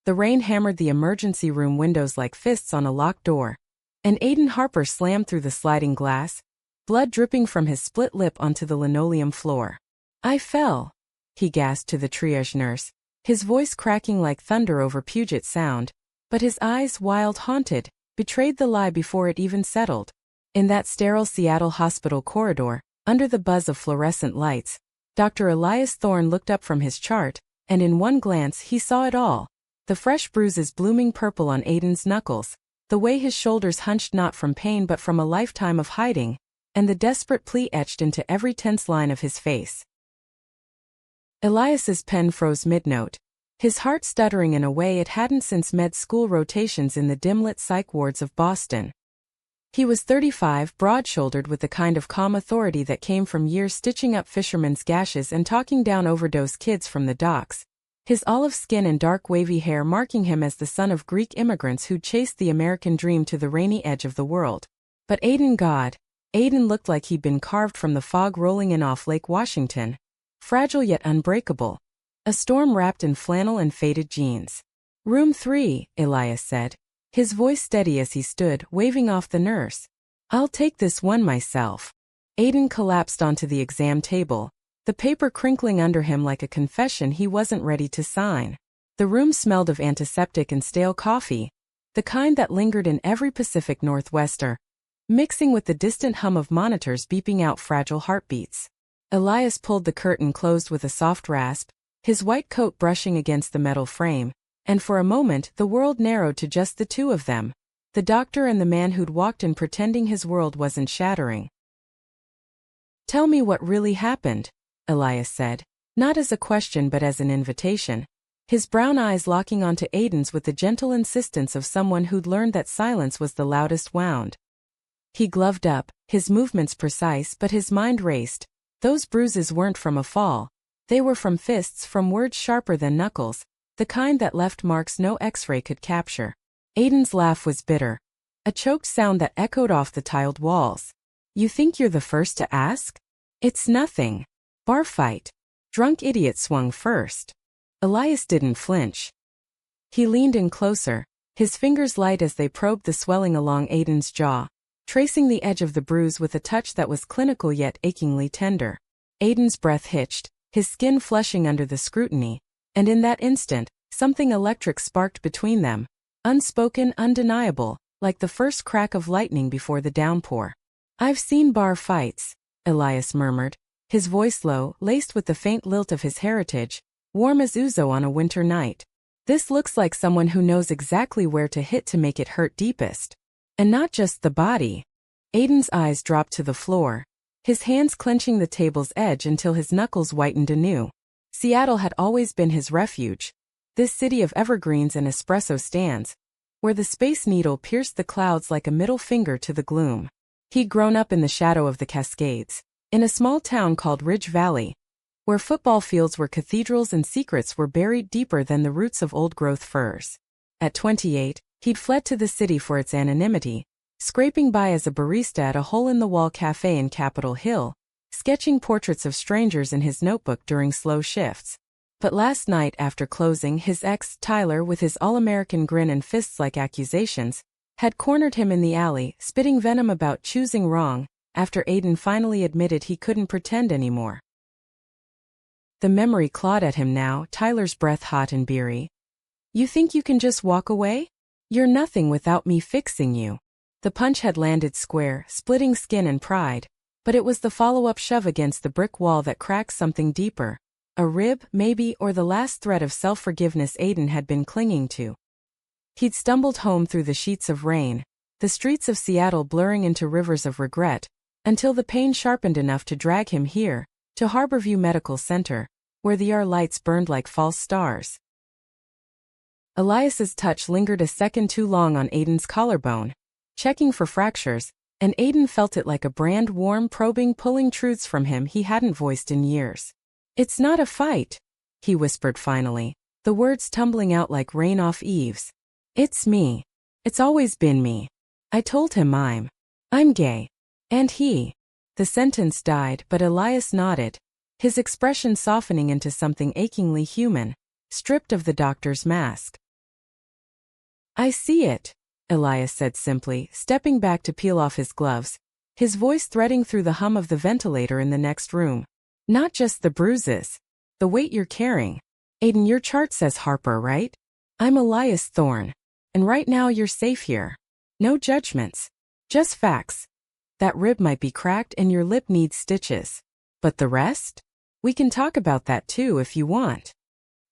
The rain hammered the emergency room windows like fists on a locked door. And Aiden Harper slammed through the sliding glass, blood dripping from his split lip onto the linoleum floor. "I fell," he gasped to the triage nurse, his voice cracking like thunder over Puget Sound, but his eyes, wild, haunted, betrayed the lie before it even settled. In that sterile Seattle hospital corridor, under the buzz of fluorescent lights, Dr. Elias Thorne looked up from his chart, and in one glance he saw it all. The fresh bruises blooming purple on Aiden's knuckles, the way his shoulders hunched not from pain but from a lifetime of hiding, and the desperate plea etched into every tense line of his face. Elias's pen froze mid-note, his heart stuttering in a way it hadn't since med school rotations in the dim-lit psych wards of Boston. He was 35, broad-shouldered with the kind of calm authority that came from years stitching up fishermen's gashes and talking down overdose kids from the docks, his olive skin and dark wavy hair marking him as the son of Greek immigrants who'd chased the American dream to the rainy edge of the world. But Aiden looked like he'd been carved from the fog rolling in off Lake Washington, fragile yet unbreakable, a storm wrapped in flannel and faded jeans. "Room 3, Elias said, his voice steady as he stood, waving off the nurse. "I'll take this one myself." Aiden collapsed onto the exam table, the paper crinkling under him like a confession he wasn't ready to sign. The room smelled of antiseptic and stale coffee, the kind that lingered in every Pacific Northwester, mixing with the distant hum of monitors beeping out fragile heartbeats. Elias pulled the curtain closed with a soft rasp, his white coat brushing against the metal frame, and for a moment the world narrowed to just the two of them, the doctor and the man who'd walked in pretending his world wasn't shattering. "Tell me what really happened," Elias said, not as a question but as an invitation, his brown eyes locking onto Aiden's with the gentle insistence of someone who'd learned that silence was the loudest wound. He gloved up, his movements precise but his mind raced. Those bruises weren't from a fall, they were from fists, from words sharper than knuckles, the kind that left marks no X-ray could capture. Aiden's laugh was bitter, a choked sound that echoed off the tiled walls. "You think you're the first to ask? It's nothing. Bar fight. Drunk idiot swung first." Elias didn't flinch. He leaned in closer, his fingers light as they probed the swelling along Aiden's jaw, tracing the edge of the bruise with a touch that was clinical yet achingly tender. Aiden's breath hitched, his skin flushing under the scrutiny, and in that instant, something electric sparked between them, unspoken, undeniable, like the first crack of lightning before the downpour. "I've seen bar fights," Elias murmured, his voice low, laced with the faint lilt of his heritage, warm as ouzo on a winter night. "This looks like someone who knows exactly where to hit to make it hurt deepest. And not just the body." Aiden's eyes dropped to the floor, his hands clenching the table's edge until his knuckles whitened anew. Seattle had always been his refuge, this city of evergreens and espresso stands, where the Space Needle pierced the clouds like a middle finger to the gloom. He'd grown up in the shadow of the Cascades, in a small town called Ridge Valley, where football fields were cathedrals and secrets were buried deeper than the roots of old-growth firs. At 28, he'd fled to the city for its anonymity, scraping by as a barista at a hole-in-the-wall cafe in Capitol Hill, sketching portraits of strangers in his notebook during slow shifts. But last night after closing, his ex, Tyler, with his all-American grin and fists like accusations, had cornered him in the alley, spitting venom about choosing wrong, after Aiden finally admitted he couldn't pretend anymore. The memory clawed at him now, Tyler's breath hot and beery. "You think you can just walk away? You're nothing without me fixing you." The punch had landed square, splitting skin and pride, but it was the follow-up shove against the brick wall that cracked something deeper. A rib, maybe, or the last thread of self-forgiveness Aiden had been clinging to. He'd stumbled home through the sheets of rain, the streets of Seattle blurring into rivers of regret, until the pain sharpened enough to drag him here, to Harborview Medical Center, where the ER lights burned like false stars. Elias's touch lingered a second too long on Aiden's collarbone, checking for fractures, and Aiden felt it like a brand warm, probing, pulling truths from him he hadn't voiced in years. "It's not a fight," he whispered finally, the words tumbling out like rain off eaves. "It's me. It's always been me. I told him I'm gay. And he." The sentence died, but Elias nodded, his expression softening into something achingly human, stripped of the doctor's mask. I see it, Elias said simply, stepping back to peel off his gloves, his voice threading through the hum of the ventilator in the next room. Not just the bruises. The weight you're carrying. Aiden, your chart says Harper, right? I'm Elias Thorne. And right now you're safe here. No judgments. Just facts. That rib might be cracked and your lip needs stitches. But the rest? We can talk about that too if you want.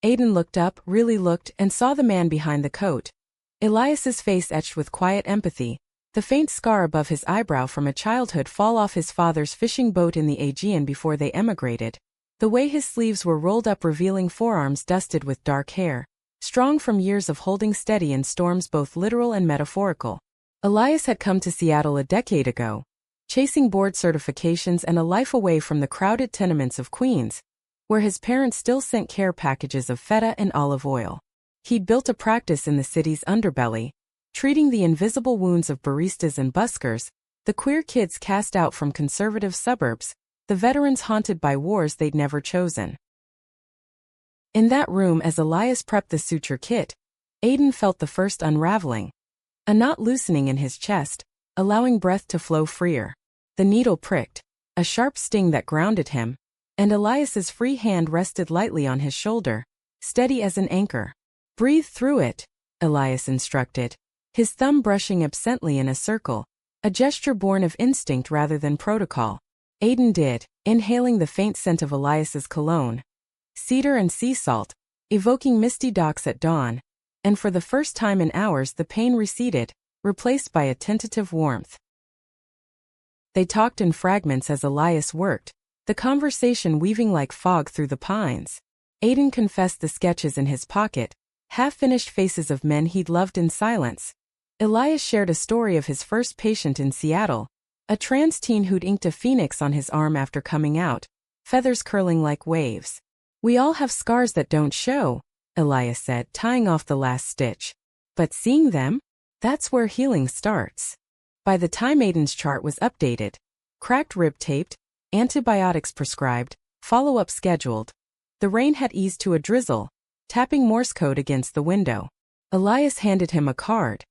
Aiden looked up, really looked, and saw the man behind the coat. Elias's face etched with quiet empathy, the faint scar above his eyebrow from a childhood fall off his father's fishing boat in the Aegean before they emigrated. The way his sleeves were rolled up revealing forearms dusted with dark hair, strong from years of holding steady in storms both literal and metaphorical. Elias had come to Seattle a decade ago, chasing board certifications and a life away from the crowded tenements of Queens, where his parents still sent care packages of feta and olive oil. He'd built a practice in the city's underbelly, treating the invisible wounds of baristas and buskers, the queer kids cast out from conservative suburbs, the veterans haunted by wars they'd never chosen. In that room, as Elias prepped the suture kit, Aiden felt the first unraveling. A knot loosening in his chest, allowing breath to flow freer. The needle pricked, a sharp sting that grounded him, and Elias's free hand rested lightly on his shoulder, steady as an anchor. Breathe through it, Elias instructed, his thumb brushing absently in a circle, a gesture born of instinct rather than protocol. Aiden did, inhaling the faint scent of Elias's cologne, cedar and sea salt, evoking misty docks at dawn, and for the first time in hours the pain receded, replaced by a tentative warmth. They talked in fragments as Elias worked, the conversation weaving like fog through the pines. Aiden confessed the sketches in his pocket, half-finished faces of men he'd loved in silence. Elias shared a story of his first patient in Seattle, a trans teen who'd inked a phoenix on his arm after coming out, feathers curling like waves. We all have scars that don't show, Elias said, tying off the last stitch. But seeing them? That's where healing starts. By the time Aiden's chart was updated, cracked rib taped, antibiotics prescribed, follow-up scheduled, the rain had eased to a drizzle, tapping Morse code against the window. Elias handed him a card.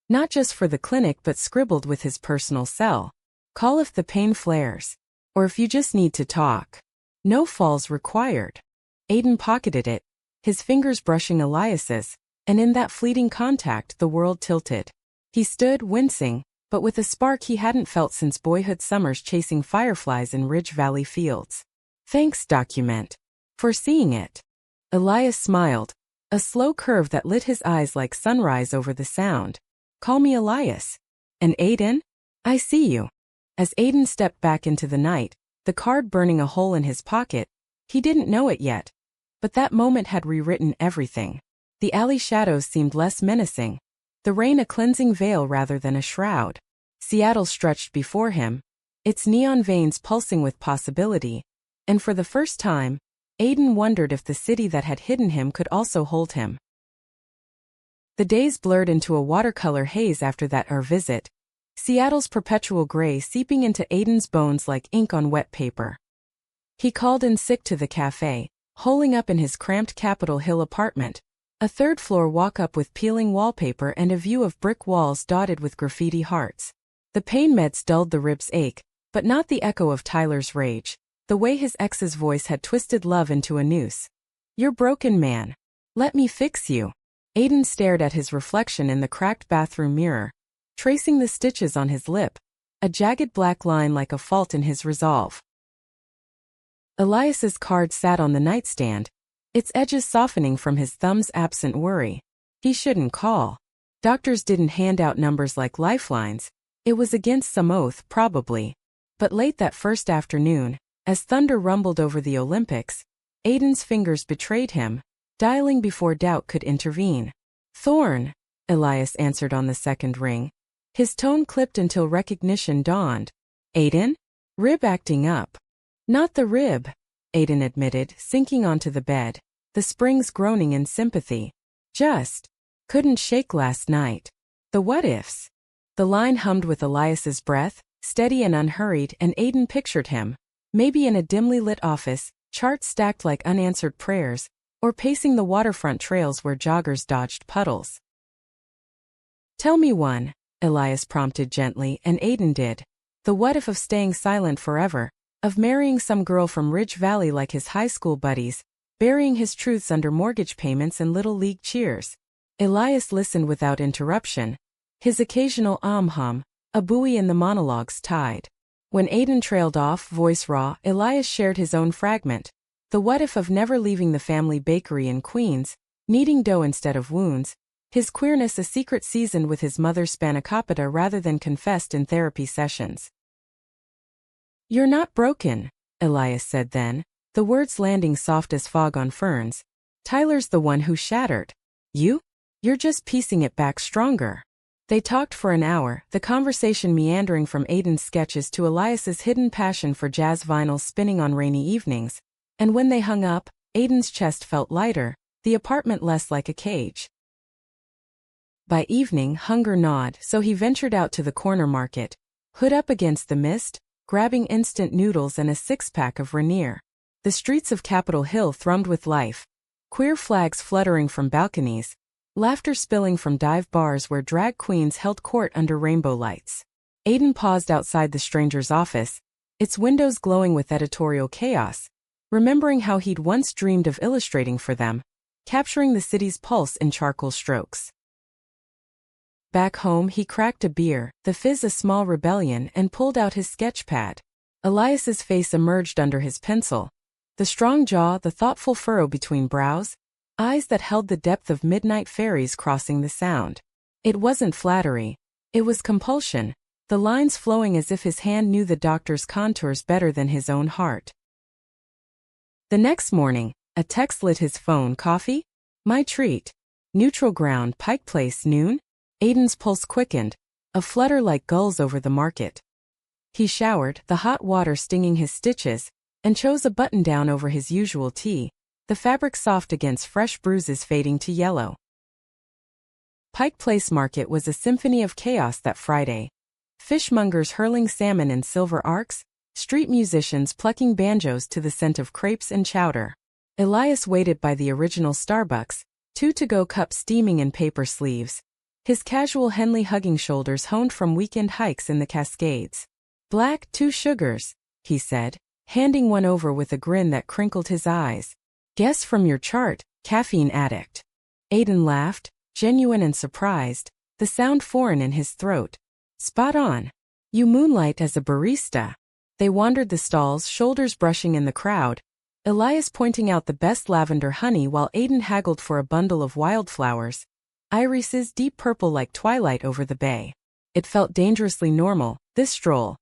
Not just for the clinic but scribbled with his personal cell. Call if the pain flares. Or if you just need to talk. No falls required. Aiden pocketed it, his fingers brushing Elias's, and in that fleeting contact the world tilted. He stood, wincing, but with a spark he hadn't felt since boyhood summers chasing fireflies in Ridge Valley fields. Thanks, document. For seeing it. Elias smiled, a slow curve that lit his eyes like sunrise over the sound. Call me Elias. And Aiden? I see you. As Aiden stepped back into the night, the card burning a hole in his pocket, he didn't know it yet. But that moment had rewritten everything. The alley shadows seemed less menacing, the rain a cleansing veil rather than a shroud. Seattle stretched before him, its neon veins pulsing with possibility, and for the first time, Aiden wondered if the city that had hidden him could also hold him. The days blurred into a watercolor haze after that visit, Seattle's perpetual gray seeping into Aiden's bones like ink on wet paper. He called in sick to the cafe, holing up in his cramped Capitol Hill apartment, a third-floor walk-up with peeling wallpaper and a view of brick walls dotted with graffiti hearts. The pain meds dulled the ribs' ache, but not the echo of Tyler's rage, the way his ex's voice had twisted love into a noose. You're broken, man. Let me fix you. Aiden stared at his reflection in the cracked bathroom mirror, tracing the stitches on his lip, a jagged black line like a fault in his resolve. Elias's card sat on the nightstand, its edges softening from his thumb's absent worry. He shouldn't call. Doctors didn't hand out numbers like lifelines. It was against some oath, probably. But late that first afternoon, as thunder rumbled over the Olympics, Aiden's fingers betrayed him, dialing before doubt could intervene. Thorne, Elias answered on the second ring. His tone clipped until recognition dawned. Aiden? Rib acting up. Not the rib, Aiden admitted, sinking onto the bed, the springs groaning in sympathy. Just couldn't shake last night. The what-ifs. The line hummed with Elias's breath, steady and unhurried, and Aiden pictured him, maybe in a dimly lit office, charts stacked like unanswered prayers, or pacing the waterfront trails where joggers dodged puddles. Tell me one, Elias prompted gently, and Aiden did. The what if of staying silent forever, of marrying some girl from Ridge Valley like his high school buddies, burying his truths under mortgage payments and little league cheers. Elias listened without interruption, his occasional hum, a buoy in the monologue's tide. When Aiden trailed off, voice raw, Elias shared his own fragment. The what if of never leaving the family bakery in Queens, kneading dough instead of wounds, his queerness a secret seasoned with his mother's spanakopita rather than confessed in therapy sessions. You're not broken, Elias said then, the words landing soft as fog on ferns. Tyler's the one who shattered. You? You're just piecing it back stronger. They talked for an hour, the conversation meandering from Aiden's sketches to Elias's hidden passion for jazz vinyls spinning on rainy evenings. And when they hung up, Aiden's chest felt lighter, the apartment less like a cage. By evening, hunger gnawed, so he ventured out to the corner market, hood up against the mist, grabbing instant noodles and a six-pack of Rainier. The streets of Capitol Hill thrummed with life, queer flags fluttering from balconies, laughter spilling from dive bars where drag queens held court under rainbow lights. Aiden paused outside the stranger's office, its windows glowing with editorial chaos, remembering how he'd once dreamed of illustrating for them, capturing the city's pulse in charcoal strokes. Back home, he cracked a beer, the fizz a small rebellion, and pulled out his sketch pad. Elias's face emerged under his pencil. The strong jaw, the thoughtful furrow between brows, eyes that held the depth of midnight ferries crossing the sound. It wasn't flattery. It was compulsion, the lines flowing as if his hand knew the doctor's contours better than his own heart. The next morning, a text lit his phone. Coffee? My treat. Neutral ground, Pike Place, noon? Aiden's pulse quickened, a flutter like gulls over the market. He showered, the hot water stinging his stitches, and chose a button-down over his usual tee, the fabric soft against fresh bruises fading to yellow. Pike Place Market was a symphony of chaos that Friday. Fishmongers hurling salmon in silver arcs, street musicians plucking banjos to the scent of crepes and chowder. Elias waited by the original Starbucks, two to-go cups steaming in paper sleeves, his casual Henley-hugging shoulders honed from weekend hikes in the Cascades. Black, 2 sugars, he said, handing one over with a grin that crinkled his eyes. Guess from your chart, caffeine addict. Aiden laughed, genuine and surprised, the sound foreign in his throat. Spot on. You moonlight as a barista. They wandered the stalls, shoulders brushing in the crowd, Elias pointing out the best lavender honey while Aiden haggled for a bundle of wildflowers. Irises deep purple like twilight over the bay. It felt dangerously normal, this stroll.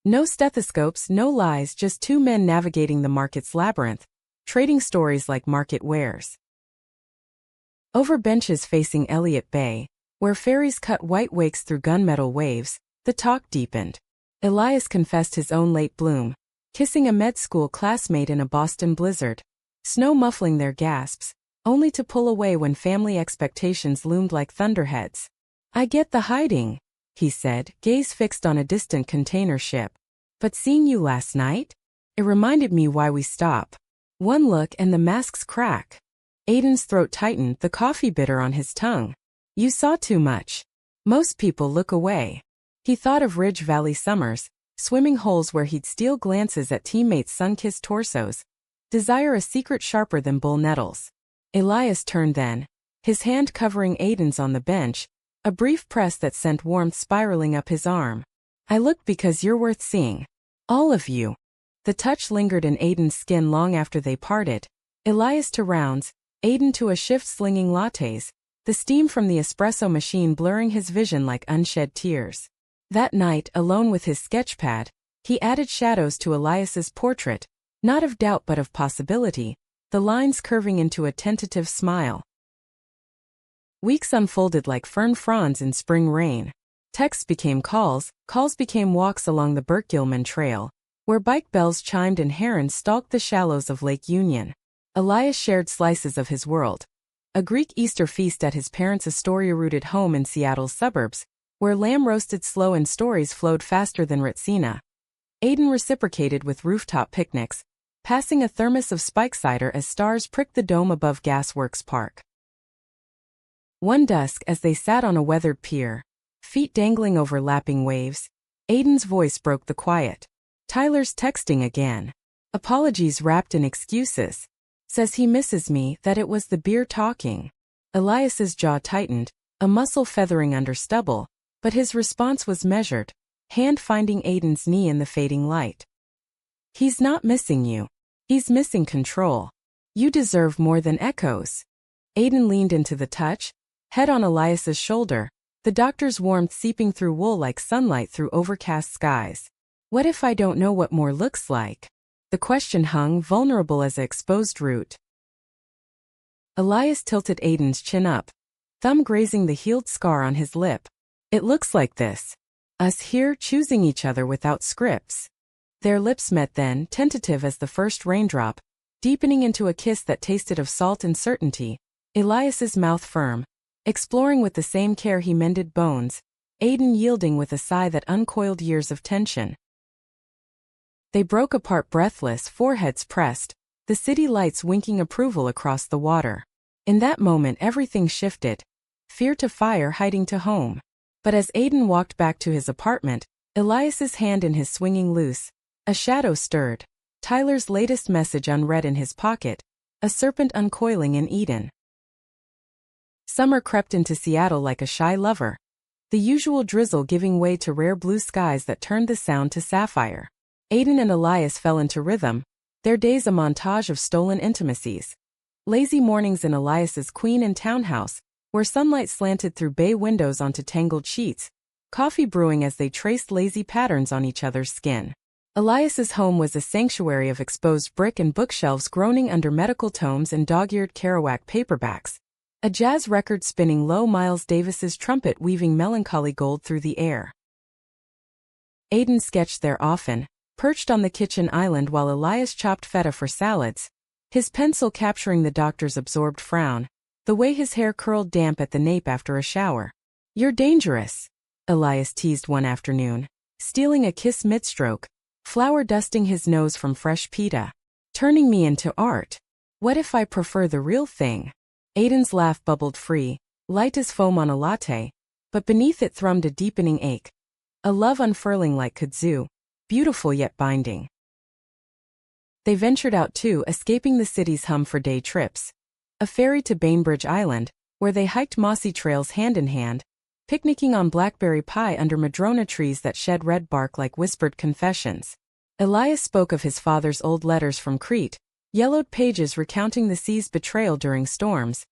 No stethoscopes, no lies, just two men navigating the market's labyrinth, trading stories like market wares. Over benches facing Elliott Bay, where ferries cut white wakes through gunmetal waves, the talk deepened. Elias confessed his own late bloom, kissing a med school classmate in a Boston blizzard, snow muffling their gasps, only to pull away when family expectations loomed like thunderheads. I get the hiding, he said, gaze fixed on a distant container ship. But seeing you last night? It reminded me why we stop. One look and the masks crack. Aiden's throat tightened, the coffee bitter on his tongue. You saw too much. Most people look away. He thought of Ridge Valley summers, swimming holes where he'd steal glances at teammates' sun-kissed torsos, desire a secret sharper than bull nettles. Elias turned then, his hand covering Aiden's on the bench, a brief press that sent warmth spiraling up his arm. I look because you're worth seeing. All of you. The touch lingered in Aiden's skin long after they parted. Elias to rounds, Aiden to a shift slinging lattes, the steam from the espresso machine blurring his vision like unshed tears. That night, alone with his sketchpad, he added shadows to Elias's portrait, not of doubt but of possibility, the lines curving into a tentative smile. Weeks unfolded like fern fronds in spring rain. Texts became calls, calls became walks along the Burke-Gilman Trail, where bike bells chimed and herons stalked the shallows of Lake Union. Elias shared slices of his world. A Greek Easter feast at his parents' Astoria-rooted home in Seattle's suburbs, where lamb roasted slow and stories flowed faster than Retsina. Aiden reciprocated with rooftop picnics, passing a thermos of spike cider as stars pricked the dome above Gasworks Park. One dusk, as they sat on a weathered pier, feet dangling over lapping waves, Aiden's voice broke the quiet. "Tyler's texting again. Apologies wrapped in excuses. Says he misses me, that it was the beer talking." Elias's jaw tightened, a muscle feathering under stubble, but his response was measured, hand finding Aiden's knee in the fading light. "He's not missing you. He's missing control. You deserve more than echoes." Aiden leaned into the touch, head on Elias's shoulder, the doctor's warmth seeping through wool like sunlight through overcast skies. "What if I don't know what more looks like?" The question hung vulnerable as an exposed root. Elias tilted Aiden's chin up, thumb grazing the healed scar on his lip. "It looks like this. Us here choosing each other without scripts." Their lips met then, tentative as the first raindrop, deepening into a kiss that tasted of salt and certainty, Elias's mouth firm, exploring with the same care he mended bones, Aiden yielding with a sigh that uncoiled years of tension. They broke apart breathless, foreheads pressed, the city lights winking approval across the water. In that moment everything shifted, fear to fire hiding to home. But as Aiden walked back to his apartment, Elias's hand in his swinging loose, a shadow stirred, Tyler's latest message unread in his pocket, a serpent uncoiling in Eden. Summer crept into Seattle like a shy lover, the usual drizzle giving way to rare blue skies that turned the sound to sapphire. Aiden and Elias fell into rhythm, their days a montage of stolen intimacies. Lazy mornings in Elias's Queen and townhouse, where sunlight slanted through bay windows onto tangled sheets, coffee brewing as they traced lazy patterns on each other's skin. Elias's home was a sanctuary of exposed brick and bookshelves groaning under medical tomes and dog-eared Kerouac paperbacks, a jazz record spinning low, Miles Davis's trumpet weaving melancholy gold through the air. Aiden sketched there often, perched on the kitchen island while Elias chopped feta for salads, his pencil capturing the doctor's absorbed frown, the way his hair curled damp at the nape after a shower. "You're dangerous," Elias teased one afternoon, stealing a kiss midstroke, flour dusting his nose from fresh pita. "Turning me into art. What if I prefer the real thing?" Aiden's laugh bubbled free, light as foam on a latte, but beneath it thrummed a deepening ache, a love unfurling like kudzu, beautiful yet binding. They ventured out too, escaping the city's hum for day trips. A ferry to Bainbridge Island, where they hiked mossy trails hand in hand, picnicking on blackberry pie under madrona trees that shed red bark like whispered confessions. Elias spoke of his father's old letters from Crete, yellowed pages recounting the sea's betrayal during storms.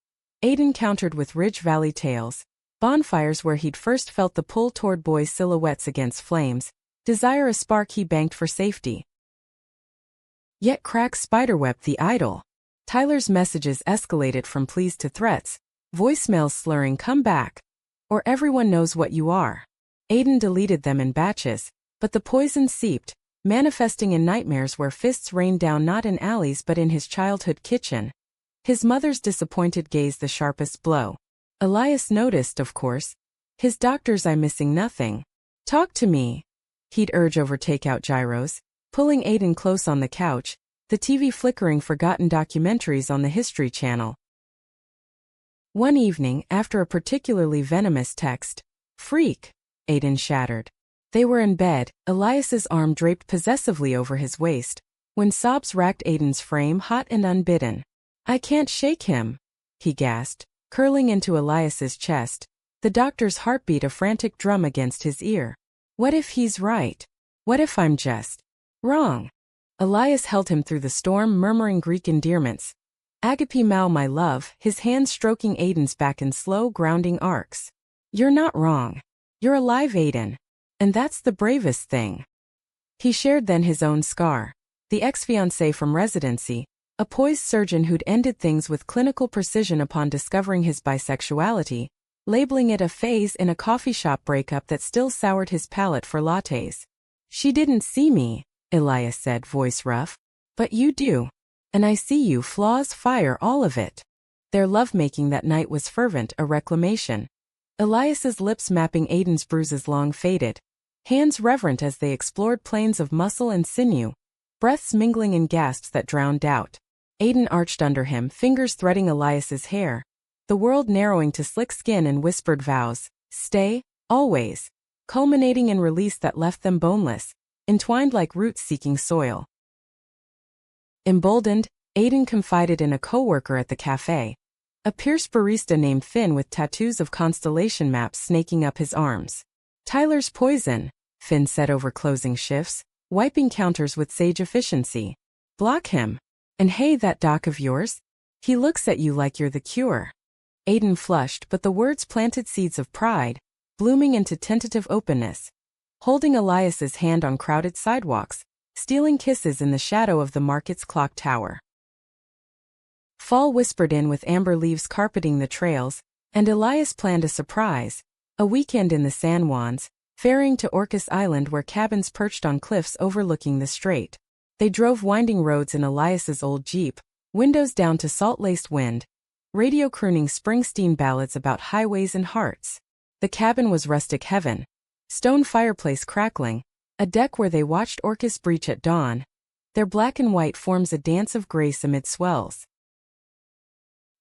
Aiden countered with Ridge Valley tales, bonfires where he'd first felt the pull toward boys' silhouettes against flames, desire a spark he banked for safety. Yet crack spiderweb the idol. Tyler's messages escalated from pleas to threats, voicemails slurring "come back," or "everyone knows what you are." Aiden deleted them in batches, but the poison seeped, manifesting in nightmares where fists rained down not in alleys but in his childhood kitchen. His mother's disappointed gaze the sharpest blow. Elias noticed, of course. His doctor's "I'm missing nothing. Talk to me," he'd urge over takeout gyros, pulling Aiden close on the couch, the TV flickering forgotten documentaries on the History Channel. One evening, after a particularly venomous text, "Freak," Aiden shattered. They were in bed, Elias's arm draped possessively over his waist, when sobs racked Aiden's frame hot and unbidden. "I can't shake him," he gasped, curling into Elias's chest, the doctor's heartbeat a frantic drum against his ear. "What if he's right? What if I'm just wrong?" Elias held him through the storm, murmuring Greek endearments. "Agape Mao, my love," his hands stroking Aiden's back in slow, grounding arcs. "You're not wrong. You're alive, Aiden. And that's the bravest thing." He shared then his own scar. The ex-fiancé from residency, a poised surgeon who'd ended things with clinical precision upon discovering his bisexuality, labeling it a phase in a coffee shop breakup that still soured his palate for lattes. "She didn't see me," Elias said, voice rough. "But you do. And I see you, flaws, fire, all of it." Their lovemaking that night was fervent, a reclamation. Elias's lips mapping Aiden's bruises long faded, hands reverent as they explored planes of muscle and sinew, breaths mingling in gasps that drowned doubt. Aiden arched under him, fingers threading Elias's hair, the world narrowing to slick skin and whispered vows, stay, always, culminating in release that left them boneless, entwined like roots seeking soil. Emboldened, Aiden confided in a coworker at the cafe, a Pierce barista named Finn with tattoos of constellation maps snaking up his arms. Tyler's poison, Finn said over closing shifts, wiping counters with sage efficiency. Block him. And hey, that doc of yours? He looks at you like you're the cure. Aiden flushed, but the words planted seeds of pride, blooming into tentative openness. Holding Elias's hand on crowded sidewalks, stealing kisses in the shadow of the market's clock tower. Fall whispered in with amber leaves carpeting the trails, and Elias planned a surprise, a weekend in the San Juans, ferrying to Orcas Island where cabins perched on cliffs overlooking the strait. They drove winding roads in Elias's old Jeep, windows down to salt-laced wind, radio crooning Springsteen ballads about highways and hearts. The cabin was rustic heaven, stone fireplace crackling, a deck where they watched Orcas breach at dawn. Their black and white forms a dance of grace amid swells.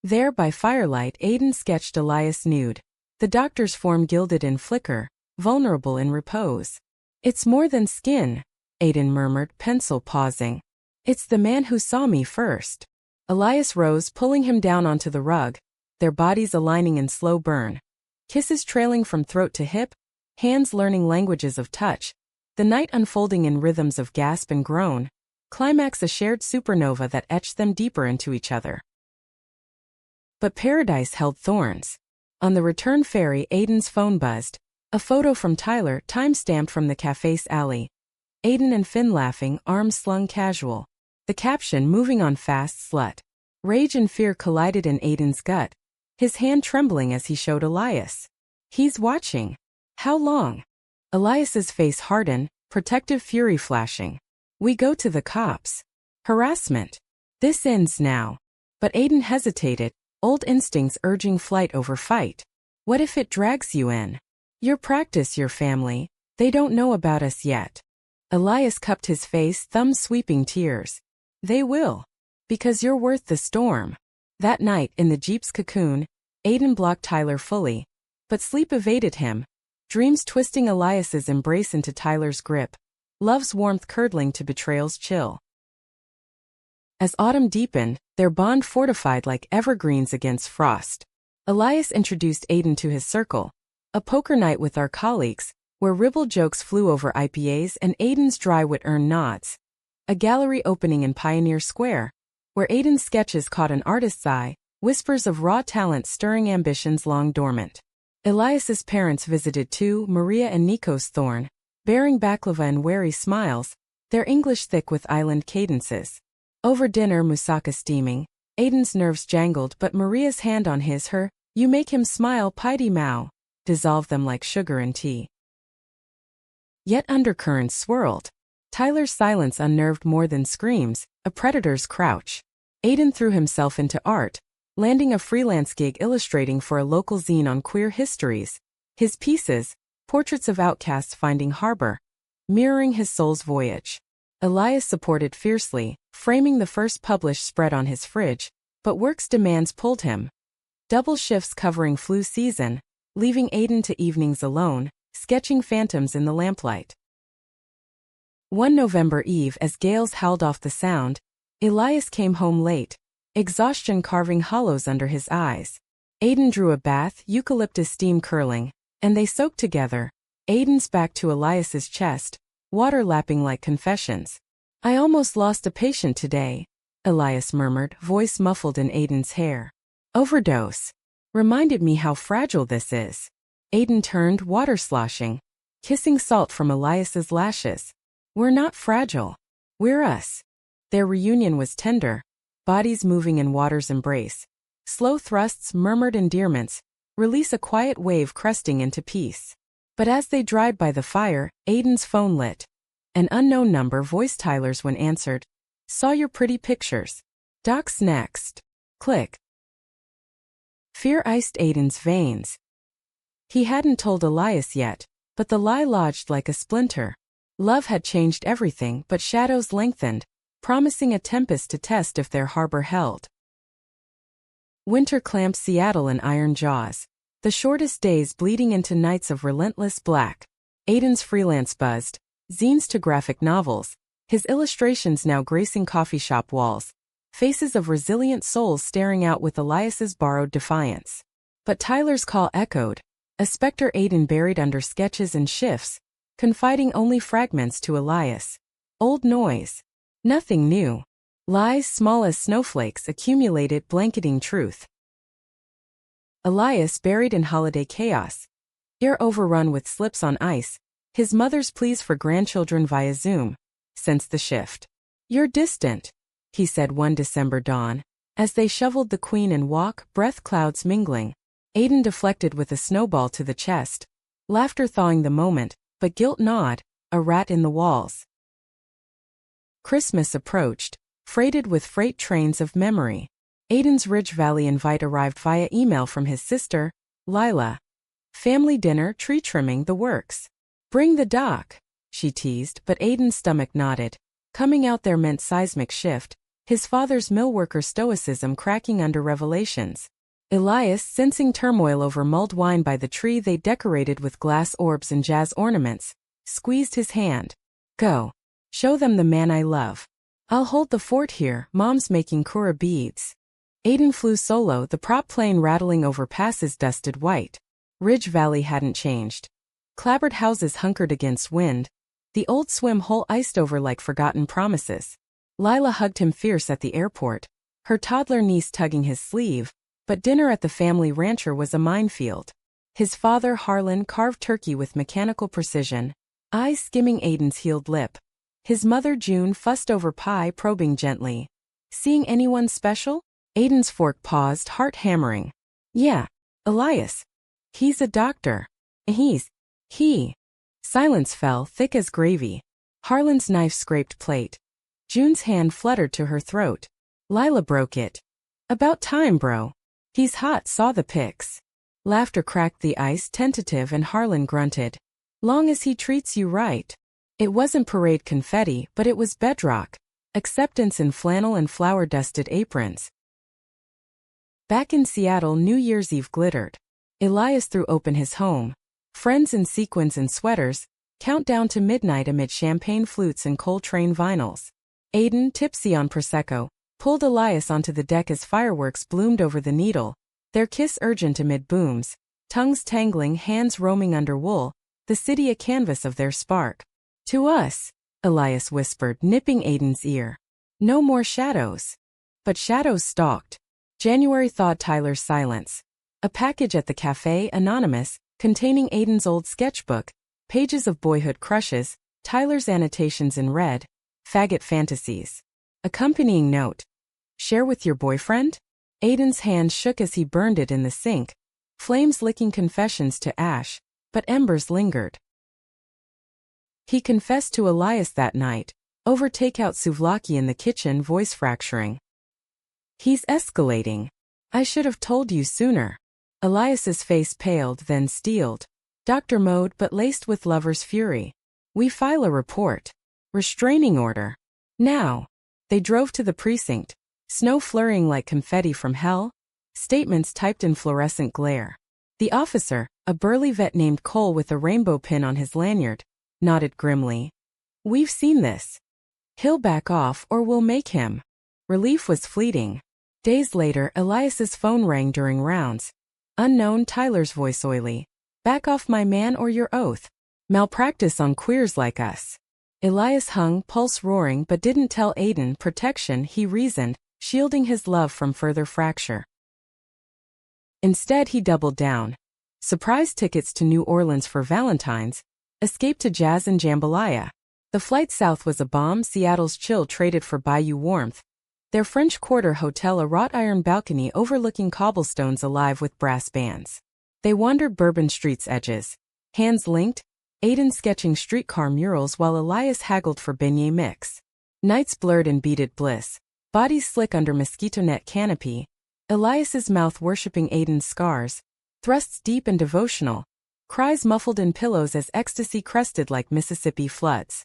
There by firelight Aiden sketched Elias nude, the doctor's form gilded in flicker, vulnerable in repose. It's more than skin, Aiden murmured, pencil pausing. It's the man who saw me first. Elias rose, pulling him down onto the rug, their bodies aligning in slow burn. Kisses trailing from throat to hip, hands learning languages of touch, the night unfolding in rhythms of gasp and groan, climax a shared supernova that etched them deeper into each other. But paradise held thorns. On the return ferry, Aiden's phone buzzed, a photo from Tyler, time-stamped from the cafe's alley. Aiden and Finn laughing, arms slung casual. The caption, moving on fast, slut. Rage and fear collided in Aiden's gut, his hand trembling as he showed Elias. He's watching. How long? Elias's face hardened, protective fury flashing. We go to the cops. Harassment. This ends now. But Aiden hesitated, old instincts urging flight over fight. What if it drags you in? Your practice, your family, they don't know about us yet. Elias cupped his face, thumbs sweeping tears. They will. Because you're worth the storm. That night, in the Jeep's cocoon, Aiden blocked Tyler fully. But sleep evaded him, dreams twisting Elias's embrace into Tyler's grip, love's warmth curdling to betrayal's chill. As autumn deepened, their bond fortified like evergreens against frost. Elias introduced Aiden to his circle, a poker night with our colleagues, where ribald jokes flew over IPAs and Aiden's dry wit earned nods. A gallery opening in Pioneer Square, where Aiden's sketches caught an artist's eye, whispers of raw talent stirring ambitions long dormant. Elias's parents visited too, Maria and Nikos Thorne, bearing baklava and wary smiles, their English thick with island cadences. Over dinner, moussaka steaming, Aiden's nerves jangled, but Maria's hand on her, you make him smile, piety mao, dissolved them like sugar and tea. Yet undercurrents swirled. Tyler's silence unnerved more than screams, a predator's crouch. Aiden threw himself into art, landing a freelance gig illustrating for a local zine on queer histories. His pieces, portraits of outcasts finding harbor, mirroring his soul's voyage. Elias supported fiercely, framing the first published spread on his fridge, but work's demands pulled him. Double shifts covering flu season, leaving Aiden to evenings alone, sketching phantoms in the lamplight. One November eve, as gales howled off the sound, Elias came home late, exhaustion carving hollows under his eyes. Aiden drew a bath, eucalyptus steam curling, and they soaked together, Aiden's back to Elias's chest, water lapping like confessions. I almost lost a patient today, Elias murmured, voice muffled in Aiden's hair. Overdose. Reminded me how fragile this is. Aiden turned, water sloshing, kissing salt from Elias's lashes. We're not fragile. We're us. Their reunion was tender, bodies moving in water's embrace. Slow thrusts, murmured endearments, release a quiet wave cresting into peace. But as they dried by the fire, Aiden's phone lit. An unknown number voiced Tyler's when answered. Saw your pretty pictures. Doc's next. Click. Fear iced Aiden's veins. He hadn't told Elias yet, but the lie lodged like a splinter. Love had changed everything, but shadows lengthened, promising a tempest to test if their harbor held. Winter clamped Seattle in iron jaws. The shortest days bleeding into nights of relentless black. Aiden's freelance buzzed, zines to graphic novels, his illustrations now gracing coffee shop walls. Faces of resilient souls staring out with Elias's borrowed defiance. But Tyler's call echoed, a specter Aiden buried under sketches and shifts, confiding only fragments to Elias. Old noise. Nothing new. Lies small as snowflakes accumulated blanketing truth. Elias buried in holiday chaos. Ear overrun with slips on ice, his mother's pleas for grandchildren via Zoom. Sensed the shift. "You're distant," he said one December dawn. As they shoveled the queen and walk, breath clouds mingling. Aiden deflected with a snowball to the chest. Laughter thawing the moment, but guilt gnawed, a rat in the walls. Christmas approached, freighted with freight trains of memory. Aiden's Ridge Valley invite arrived via email from his sister, Lila. Family dinner, tree trimming, the works. "Bring the doc," she teased, but Aiden's stomach nodded. Coming out there meant seismic shift, his father's millworker stoicism cracking under revelations. Elias, sensing turmoil over mulled wine by the tree they decorated with glass orbs and jazz ornaments, squeezed his hand. "Go. Show them the man I love. I'll hold the fort here, Mom's making kura beads." Aiden flew solo, the prop plane rattling over passes dusted white. Ridge Valley hadn't changed. Clapboard houses hunkered against wind, the old swim hole iced over like forgotten promises. Lila hugged him fierce at the airport, her toddler niece tugging his sleeve, but dinner at the family rancher was a minefield. His father Harlan carved turkey with mechanical precision, eyes skimming Aiden's healed lip. His mother June fussed over pie, probing gently. "Seeing anyone special?" Aiden's fork paused, heart hammering. "Yeah, Elias. He's a doctor. He." Silence fell, thick as gravy. Harlan's knife scraped plate. June's hand fluttered to her throat. Lila broke it. "About time, bro. He's hot, saw the pics." Laughter cracked the ice, tentative, and Harlan grunted. "Long as he treats you right." It wasn't parade confetti, but it was bedrock. Acceptance in flannel and flour-dusted aprons. Back in Seattle, New Year's Eve glittered. Elias threw open his home. Friends in sequins and sweaters, countdown to midnight amid champagne flutes and Coltrane vinyls. Aiden, tipsy on Prosecco, pulled Elias onto the deck as fireworks bloomed over the Needle, their kiss urgent amid booms, tongues tangling, hands roaming under wool, the city a canvas of their spark. "To us," Elias whispered, nipping Aiden's ear. "No more shadows." But shadows stalked. January thawed Tyler's silence. A package at the cafe, anonymous, containing Aiden's old sketchbook, pages of boyhood crushes, Tyler's annotations in red, faggot fantasies. Accompanying note. "Share with your boyfriend?" Aiden's hand shook as he burned it in the sink, flames licking confessions to ash, but embers lingered. He confessed to Elias that night, over takeout souvlaki in the kitchen, voice fracturing. "He's escalating. I should have told you sooner." Elias's face paled, then steeled. Doctor mode but laced with lover's fury. "We file a report. Restraining order. Now." They drove to the precinct, snow flurrying like confetti from hell, statements typed in fluorescent glare. The officer, a burly vet named Cole with a rainbow pin on his lanyard, nodded grimly. "We've seen this. He'll back off or we'll make him." Relief was fleeting. Days later, Elias's phone rang during rounds. Unknown, Tyler's voice oily. "Back off, my man, or your oath. Malpractice on queers like us." Elias hung, pulse roaring, but didn't tell Aiden. Protection, he reasoned, shielding his love from further fracture. Instead, he doubled down. Surprise tickets to New Orleans for Valentine's, escape to jazz and jambalaya. The flight south was a bomb, Seattle's chill traded for bayou warmth. Their French Quarter hotel, a wrought iron balcony overlooking cobblestones alive with brass bands. They wandered Bourbon Street's edges, hands linked, Aiden sketching streetcar murals while Elias haggled for beignet mix. Nights blurred in beaded bliss, bodies slick under mosquito net canopy, Elias's mouth worshipping Aiden's scars, thrusts deep and devotional, cries muffled in pillows as ecstasy crested like Mississippi floods.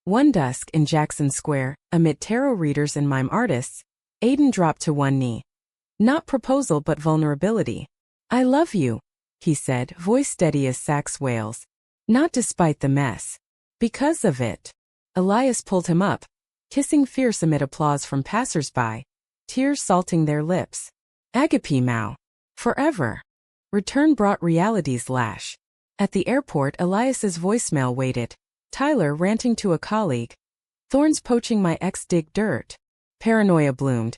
One dusk in Jackson Square, amid tarot readers and mime artists, Aiden dropped to one knee. Not proposal but vulnerability. I love you, he said, voice steady as sax wails. Not despite the mess. Because of it. Elias pulled him up, kissing fierce amid applause from passers-by, tears salting their lips. Agape Mao. Forever. Return brought reality's lash. At the airport, Elias's voicemail waited. Tyler ranting to a colleague. Thorns poaching my ex dig dirt. Paranoia bloomed.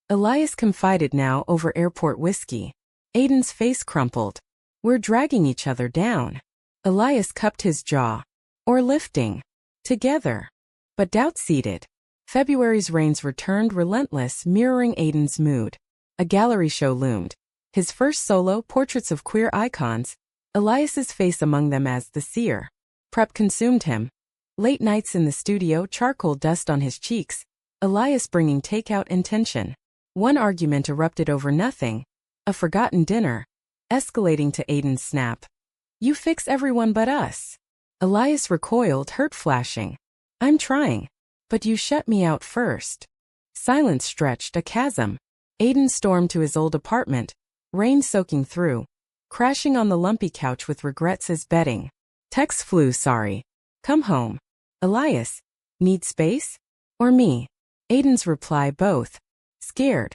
Elias confided now over airport whiskey. Aiden's face crumpled. We're dragging each other down. Elias cupped his jaw. Or lifting. Together. But doubt seeded. February's rains returned relentless, mirroring Aiden's mood. A gallery show loomed. His first solo, portraits of queer icons. Elias's face among them as the seer. Prep consumed him. Late nights in the studio, charcoal dust on his cheeks. Elias bringing takeout intention. One argument erupted over nothing. A forgotten dinner. Escalating to Aiden's snap. You fix everyone but us. Elias recoiled, hurt flashing. I'm trying. But you shut me out first. Silence stretched, a chasm. Aiden stormed to his old apartment. Rain soaking through. Crashing on the lumpy couch with regrets as bedding. Text flew, sorry. Come home. Elias. Need space? Or me? Aiden's reply, both. Scared.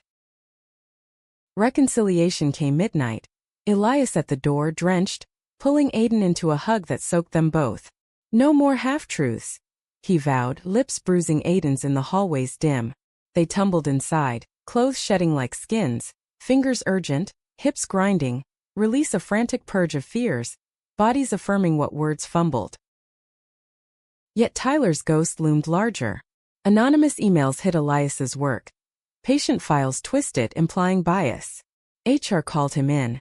Reconciliation came midnight. Elias at the door, drenched, pulling Aiden into a hug that soaked them both. No more half-truths, he vowed, lips bruising Aiden's in the hallways dim. They tumbled inside, clothes shedding like skins, fingers urgent, hips grinding, release a frantic purge of fears, bodies affirming what words fumbled. Yet Tyler's ghost loomed larger. Anonymous emails hit Elias's work. Patient files twisted, implying bias. HR called him in.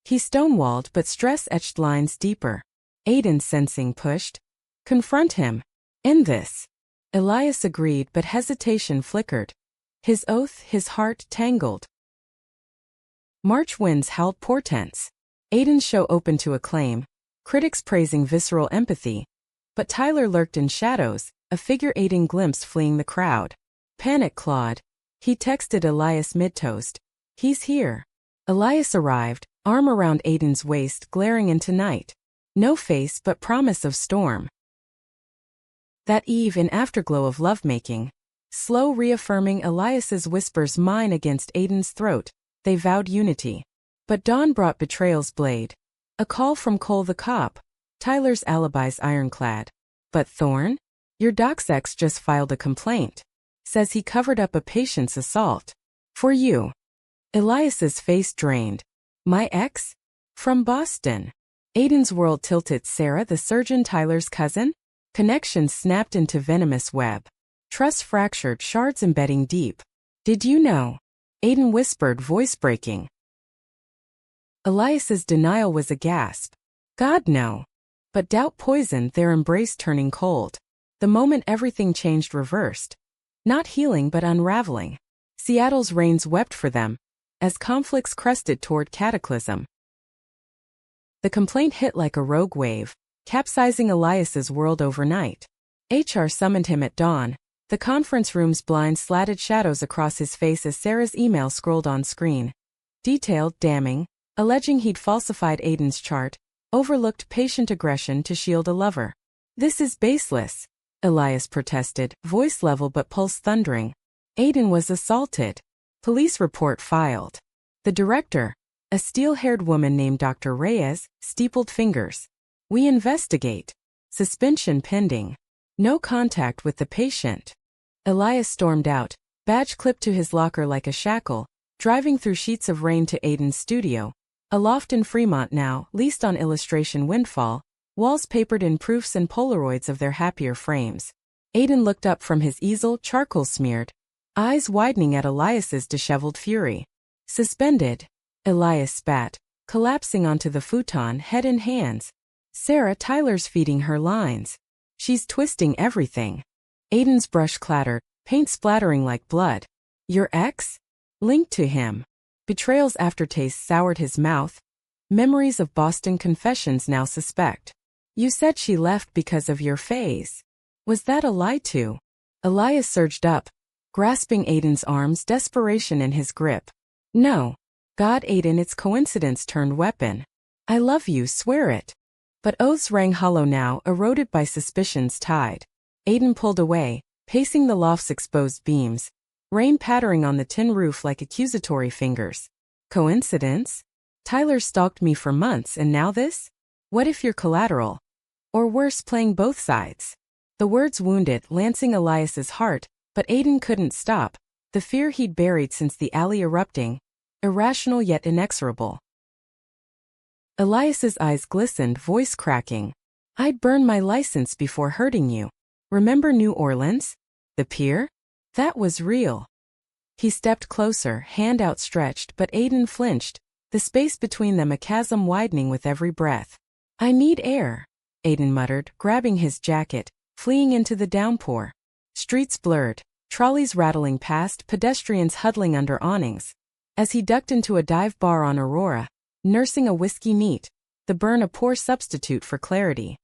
He stonewalled, but stress etched lines deeper. Aiden, sensing, pushed. Confront him. End this. Elias agreed, but hesitation flickered. His oath, his heart tangled. March winds howled portents. Aiden's show open to acclaim. Critics praising visceral empathy. But Tyler lurked in shadows, a figure Aiden glimpsed fleeing the crowd. Panic clawed. He texted Elias mid-toast. He's here. Elias arrived, arm around Aiden's waist, glaring into night. No face but promise of storm. That eve, in afterglow of lovemaking, slow reaffirming Elias's whispers, mine against Aiden's throat, they vowed unity. But dawn brought betrayal's blade. A call from Cole the cop. Tyler's alibi's ironclad. But Thorne? Your doc's ex just filed a complaint. Says he covered up a patient's assault. For you. Elias's face drained. My ex? From Boston. Aiden's world tilted. Sarah, the surgeon, Tyler's cousin? Connections snapped into venomous web. Trust fractured, shards embedding deep. Did you know? Aiden whispered, voice breaking. Elias's denial was a gasp. God, no. But doubt poisoned, their embrace turning cold. The moment everything changed, reversed. Not healing but unraveling. Seattle's rains wept for them, as conflicts crested toward cataclysm. The complaint hit like a rogue wave, capsizing Elias's world overnight. HR summoned him at dawn, the conference room's blind slatted shadows across his face as Sarah's email scrolled on screen. Detailed, damning, alleging he'd falsified Aiden's chart, overlooked patient aggression to shield a lover. This is baseless, Elias protested, voice level but pulse thundering. Aiden was assaulted. Police report filed. The director, a steel-haired woman named Dr. Reyes, steepled fingers. We investigate. Suspension pending. No contact with the patient. Elias stormed out, badge clipped to his locker like a shackle, driving through sheets of rain to Aiden's studio. A loft in Fremont now, leased on illustration Windfall, walls papered in proofs and Polaroids of their happier frames. Aiden looked up from his easel, charcoal smeared, eyes widening at Elias's disheveled fury. Suspended. Elias spat, collapsing onto the futon, head in hands. Sarah, Tyler's feeding her lines. She's twisting everything. Aiden's brush clattered, paint splattering like blood. Your ex? Linked to him. Betrayal's aftertaste soured his mouth. Memories of Boston confessions now suspect. You said she left because of your phase. Was that a lie too? Elias surged up, grasping Aiden's arms, desperation in his grip. No. God, Aiden, it's coincidence turned weapon. I love you, swear it. But oaths rang hollow now, eroded by suspicion's tide. Aiden pulled away, pacing the loft's exposed beams, rain pattering on the tin roof like accusatory fingers. Coincidence? Tyler stalked me for months and now this? What if you're collateral? Or worse, playing both sides? The words wounded, lancing Elias's heart, but Aiden couldn't stop, the fear he'd buried since the alley erupting, irrational yet inexorable. Elias's eyes glistened, voice cracking. I'd burn my license before hurting you. Remember New Orleans? The pier? That was real. He stepped closer, hand outstretched, but Aiden flinched, the space between them a chasm widening with every breath. I need air, Aiden muttered, grabbing his jacket, fleeing into the downpour. Streets blurred, trolleys rattling past, pedestrians huddling under awnings. As he ducked into a dive bar on Aurora, nursing a whiskey neat, the burn a poor substitute for clarity.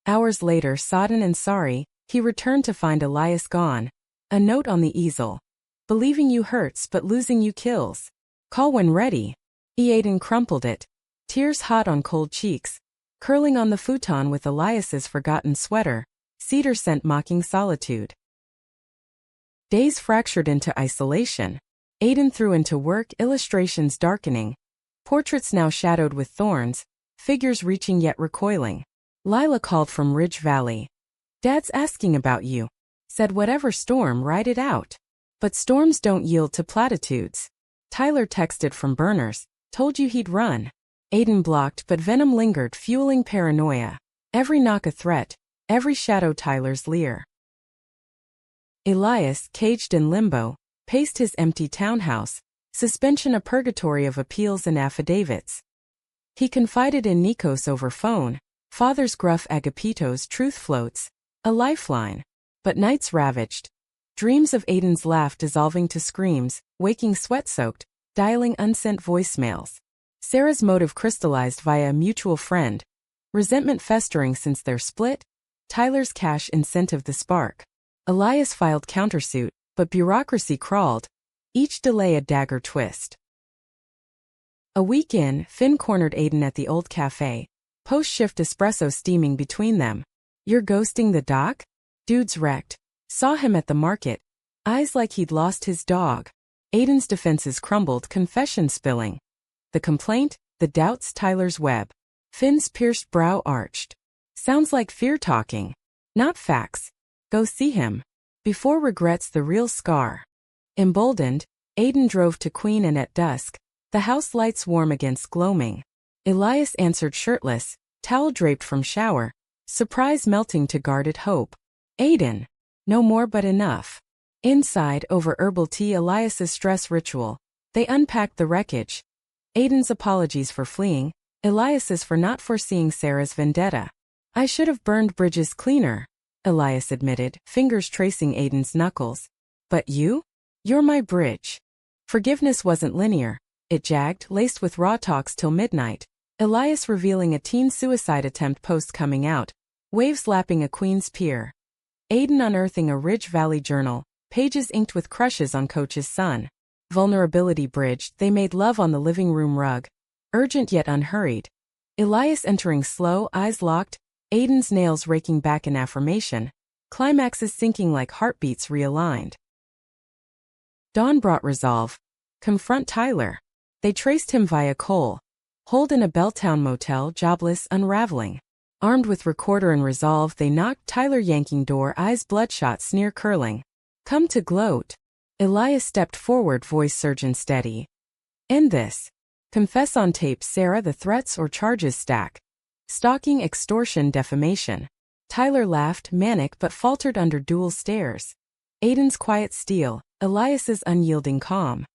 Hours later, sodden and sorry, he returned to find Elias gone. A note on the easel. Believing you hurts but losing you kills. Call when ready. Aiden crumpled it, tears hot on cold cheeks, curling on the futon with Elias's forgotten sweater, cedar scent mocking solitude. Days fractured into isolation. Aiden threw into work, illustrations darkening, portraits now shadowed with thorns, figures reaching yet recoiling. Lila called from Ridge Valley. Dad's asking about you. Said whatever storm, ride it out. But storms don't yield to platitudes. Tyler texted from Burners, told you he'd run. Aiden blocked, but venom lingered, fueling paranoia. Every knock a threat, every shadow Tyler's leer. Elias, caged in limbo, paced his empty townhouse, suspension a purgatory of appeals and affidavits. He confided in Nikos over phone, father's gruff agapitos truth floats, a lifeline. But nights ravaged. Dreams of Aiden's laugh dissolving to screams, waking sweat-soaked, dialing unsent voicemails. Sarah's motive crystallized via a mutual friend. Resentment festering since their split. Tyler's cash incentive the spark. Elias filed countersuit, but bureaucracy crawled. Each delay a dagger twist. A week in, Finn cornered Aiden at the old cafe. Post-shift espresso steaming between them. You're ghosting the doc? Dude's wrecked. Saw him at the market. Eyes like he'd lost his dog. Aiden's defenses crumbled, confession spilling. The complaint, the doubts, Tyler's web. Finn's pierced brow arched. Sounds like fear talking. Not facts. Go see him. Before regrets the real scar. Emboldened, Aiden drove to Queen and at dusk, the house lights warm against gloaming. Elias answered shirtless, towel draped from shower, surprise melting to guarded hope. Aiden. No more but enough. Inside, over herbal tea, Elias's stress ritual. They unpacked the wreckage. Aiden's apologies for fleeing, Elias's for not foreseeing Sarah's vendetta. I should have burned bridges cleaner, Elias admitted, fingers tracing Aiden's knuckles. But you? You're my bridge. Forgiveness wasn't linear. It jagged, laced with raw talks till midnight. Elias revealing a teen suicide attempt post coming out. Waves lapping a Queen's pier. Aiden unearthing a Ridge Valley journal, pages inked with crushes on Coach's son. Vulnerability bridged, they made love on the living room rug. Urgent yet unhurried. Elias entering slow, eyes locked, Aiden's nails raking back in affirmation. Climaxes sinking like heartbeats realigned. Dawn brought resolve. Confront Tyler. They traced him via Cole. Holed in a Belltown motel, jobless, unraveling. Armed with recorder and resolve, they knocked, Tyler yanking door, eyes bloodshot, sneer curling. Come to gloat. Elias stepped forward, voice surgeon steady. End this. Confess on tape, Sarah, the threats or charges stack. Stalking, extortion, defamation. Tyler laughed, manic, but faltered under dual stares. Aiden's quiet steel, Elias's unyielding calm.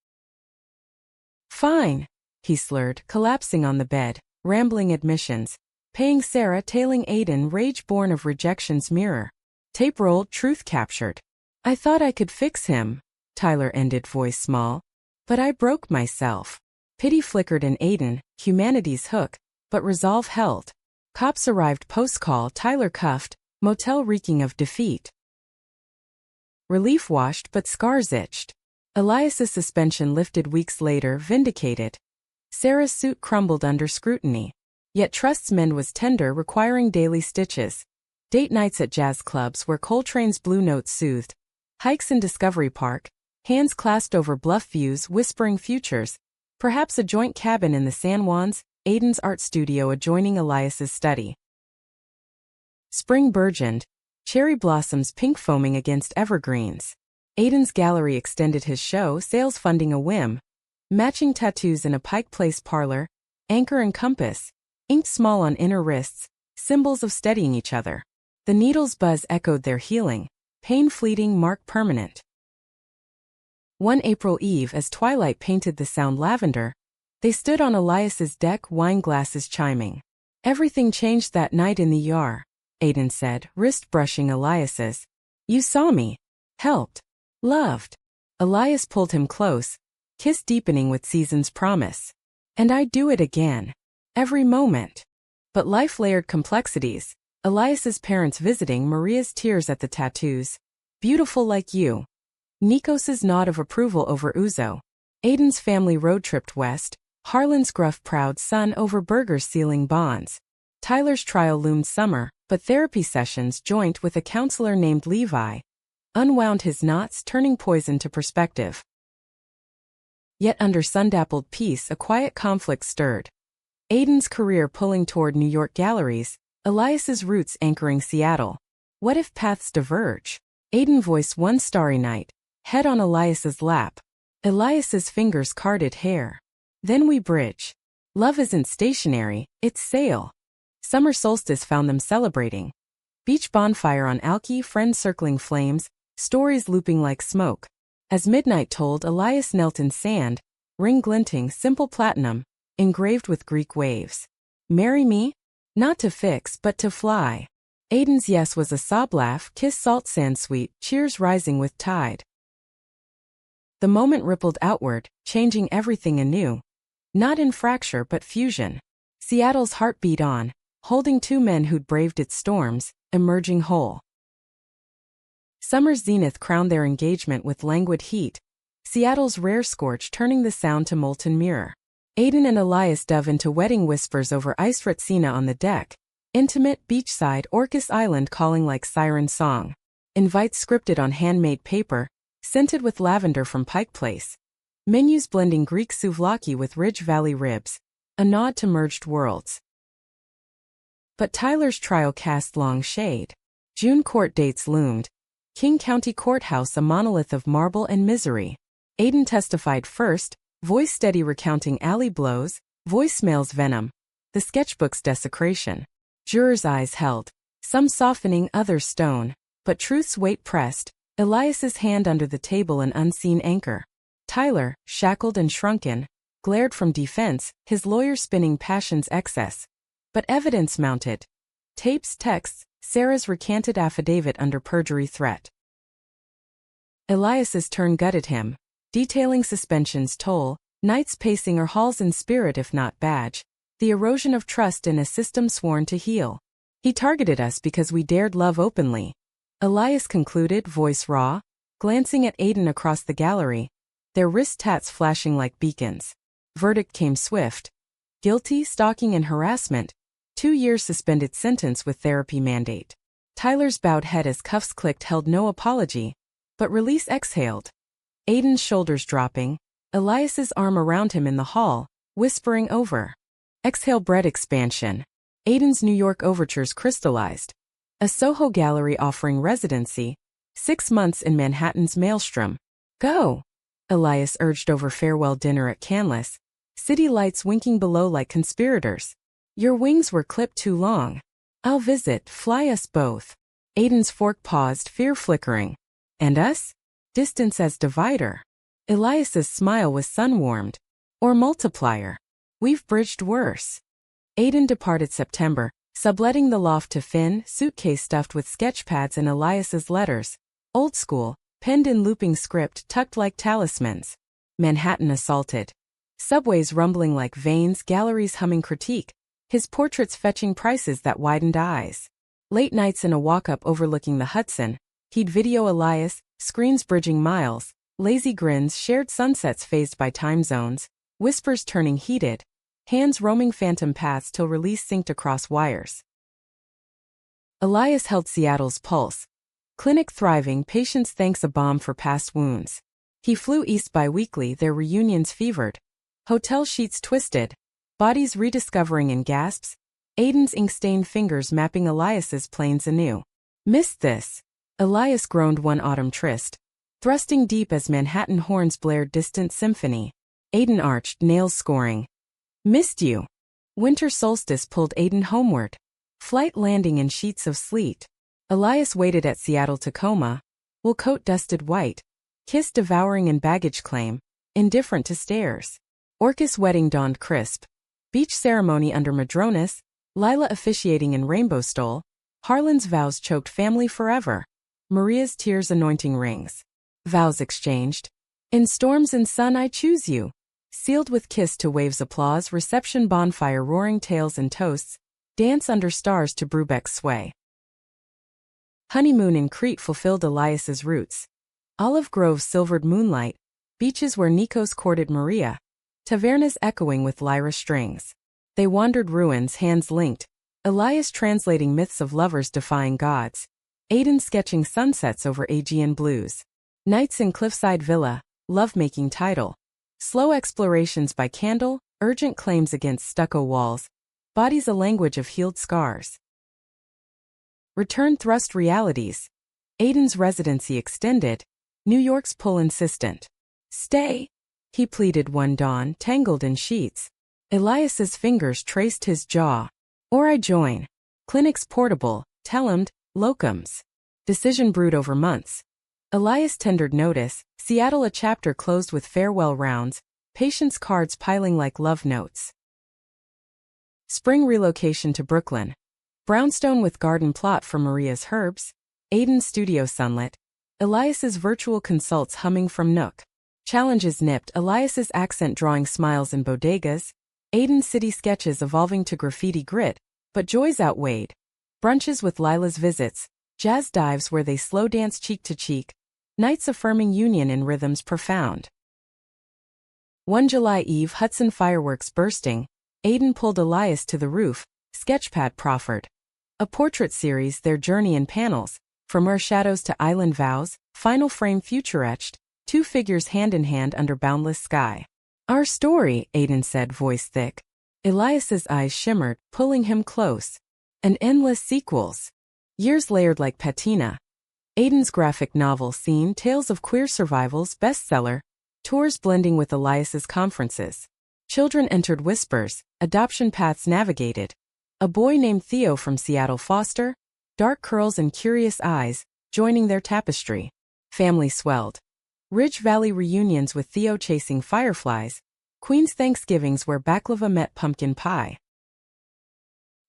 Fine, he slurred, collapsing on the bed, rambling admissions. Paying Sarah, tailing Aiden, rage born of rejection's mirror. Tape rolled, truth captured. I thought I could fix him, Tyler ended, voice small. But I broke myself. Pity flickered in Aiden, humanity's hook, but resolve held. Cops arrived post-call, Tyler cuffed, motel reeking of defeat. Relief washed but scars itched. Elias's suspension lifted weeks later, vindicated. Sarah's suit crumbled under scrutiny. Yet trust's mend was tender, requiring daily stitches. Date nights at jazz clubs where Coltrane's blue notes soothed. Hikes in Discovery Park, hands clasped over bluff views, whispering futures. Perhaps a joint cabin in the San Juans, Aidan's art studio adjoining Elias's study. Spring burgeoned, cherry blossoms pink foaming against evergreens. Aidan's gallery extended his show, sales funding a whim. Matching tattoos in a Pike Place parlor, anchor and compass, inked small on inner wrists, symbols of steadying each other. The needle's buzz echoed their healing, pain fleeting, mark permanent. One April eve, as twilight painted the sound lavender, they stood on Elias's deck, wine glasses chiming. Everything changed that night in the yard, Aidan said, wrist brushing Elias's. You saw me. Helped. Loved. Elias pulled him close, kiss deepening with season's promise. And I'd do it again. Every moment. But life layered complexities. Elias's parents visiting, Maria's tears at the tattoos. Beautiful like you. Nikos's nod of approval over Uzo. Aidan's family road-tripped west. Harlan's gruff proud son over Berger's sealing bonds. Tyler's trial loomed summer, but therapy sessions joint with a counselor named Levi unwound his knots, turning poison to perspective. Yet under sun-dappled peace, a quiet conflict stirred. Aidan's career pulling toward New York galleries, Elias's roots anchoring Seattle. What if paths diverge? Aidan voiced one starry night, head on Elias's lap. Elias's fingers carded hair. Then we bridge. Love isn't stationary, it's sail. Summer solstice found them celebrating. Beach bonfire on Alki, friends circling flames, stories looping like smoke. As midnight told, Elias knelt in sand, ring glinting, simple platinum, engraved with Greek waves. Marry me? Not to fix, but to fly. Aidan's yes was a sob laugh, kiss salt sand sweet, cheers rising with tide. The moment rippled outward, changing everything anew. Not in fracture but fusion. Seattle's heart beat on, holding two men who'd braved its storms, emerging whole. Summer's zenith crowned their engagement with languid heat. Seattle's rare scorch turning the sound to molten mirror. Aidan and Elias dove into wedding whispers over iced Retsina on the deck. Intimate, beachside, Orcas Island calling like siren song. Invites scripted on handmade paper, scented with lavender from Pike Place. Menus blending Greek souvlaki with Ridge Valley ribs. A nod to merged worlds. But Tyler's trial cast long shade. June court dates loomed. King County Courthouse a monolith of marble and misery. Aidan testified first, voice steady recounting alley blows, voicemails venom. The sketchbook's desecration. Jurors' eyes held. Some softening, others stone. But truth's weight pressed. Elias's hand under the table an unseen anchor. Tyler, shackled and shrunken, glared from defense, his lawyer spinning passion's excess. But evidence mounted. Tapes, texts, Sarah's recanted affidavit under perjury threat. Elias's turn gutted him, detailing suspension's toll, nights pacing or halls in spirit if not badge, the erosion of trust in a system sworn to heal. He targeted us because we dared love openly. Elias concluded, voice raw, glancing at Aidan across the gallery, their wrist tats flashing like beacons. Verdict came swift. Guilty, stalking and harassment. 2 years suspended sentence with therapy mandate. Tyler's bowed head as cuffs clicked held no apology, but release exhaled. Aidan's shoulders dropping, Elias's arm around him in the hall, whispering over. Exhale bread expansion. Aidan's New York overtures crystallized. A Soho gallery offering residency. 6 months in Manhattan's maelstrom. Go! Elias urged over farewell dinner at Canlis. City lights winking below like conspirators. Your wings were clipped too long. I'll visit, fly us both. Aidan's fork paused, fear flickering. And us? Distance as divider. Elias's smile was sun-warmed. Or multiplier. We've bridged worse. Aidan departed September, subletting the loft to Finn, suitcase stuffed with sketch pads and Elias's letters. Old school, penned in looping script tucked like talismans. Manhattan assaulted. Subways rumbling like veins, galleries humming critique. His portraits fetching prices that widened eyes. Late nights in a walk-up overlooking the Hudson. He'd video Elias, screens bridging miles. lazy grins, shared sunsets phased by time zones, whispers turning heated, hands roaming phantom paths till release synced across wires. Elias held Seattle's pulse. Clinic thriving, patients thanks a balm for past wounds. He flew east bi-weekly, their reunions fevered. Hotel sheets twisted, bodies rediscovering in gasps, Aiden's ink-stained fingers mapping Elias's planes anew. Missed this, Elias groaned one autumn tryst, thrusting deep as Manhattan horns blared distant symphony. Aiden arched, nails scoring. Missed you. Winter solstice pulled Aiden homeward. Flight landing in sheets of sleet. Elias waited at Seattle-Tacoma, wool coat dusted white, kiss devouring in baggage claim, indifferent to stares. Orcus wedding dawned crisp. Beach ceremony under Madronas, Lila officiating in rainbow stole, Harlan's vows choked family forever. Maria's tears anointing rings. Vows exchanged. In storms and sun I choose you. Sealed with kiss to waves applause, reception bonfire roaring tales and toasts, dance under stars to Brubeck's sway. Honeymoon in Crete fulfilled Elias's roots. Olive groves silvered moonlight, beaches where Nikos courted Maria, tavernas echoing with lyra strings. They wandered ruins, hands linked, Elias translating myths of lovers defying gods, Aiden sketching sunsets over Aegean blues. Nights in cliffside villa, lovemaking title. Slow explorations by candle, urgent claims against stucco walls, bodies a language of healed scars. Return thrust realities. Aiden's residency extended, New York's pull insistent. Stay, he pleaded one dawn, tangled in sheets. Elias's fingers traced his jaw. Or I join. Clinics portable, telemed, locums. Decision brewed over months. Elias tendered notice, Seattle a chapter closed with farewell rounds, patients' cards piling like love notes. Spring relocation to Brooklyn. Brownstone with garden plot for Maria's herbs. Aiden's studio sunlit. Elias's virtual consults humming from Nook. Challenges nipped, Elias's accent drawing smiles in bodegas. Aiden's city sketches evolving to graffiti grit, but joys outweighed. Brunches with Lila's visits. Jazz dives where they slow dance cheek to cheek. Nights affirming union in rhythms profound. One July Eve, Hudson fireworks bursting. Aiden pulled Elias to the roof, sketchpad proffered. A portrait series, their journey in panels, from Earth shadows to island vows, final frame future etched, two figures hand in hand under boundless sky. Our story, Aiden said, voice thick. Elias's eyes shimmered, pulling him close. And endless sequels. Years layered like patina. Aiden's graphic novel scene, tales of queer survivals, bestseller, tours blending with Elias's conferences. Children entered whispers, adoption paths navigated. A boy named Theo from Seattle foster, dark curls and curious eyes, joining their tapestry. Family swelled. Ridge Valley reunions with Theo chasing fireflies. Queen's Thanksgivings where baklava met pumpkin pie.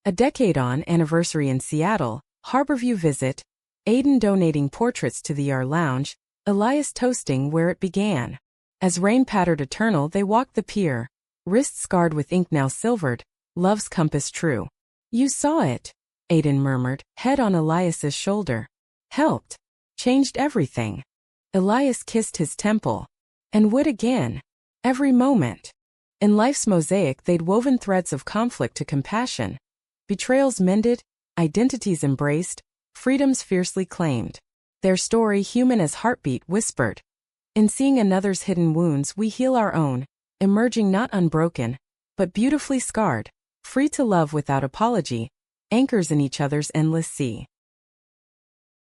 A decade on, anniversary in Seattle, Harborview visit, Aiden donating portraits to the Yar Lounge, Elias toasting where it began. As rain pattered eternal, they walked the pier, wrists scarred with ink now silvered, love's compass true. You saw it, Aiden murmured, head on Elias's shoulder. Helped. Changed everything. Elias kissed his temple. And would again. Every moment. In life's mosaic they'd woven threads of conflict to compassion. Betrayals mended, identities embraced, freedoms fiercely claimed. Their story, human as heartbeat, whispered. In seeing another's hidden wounds we heal our own, emerging not unbroken, but beautifully scarred, free to love without apology, anchors in each other's endless sea.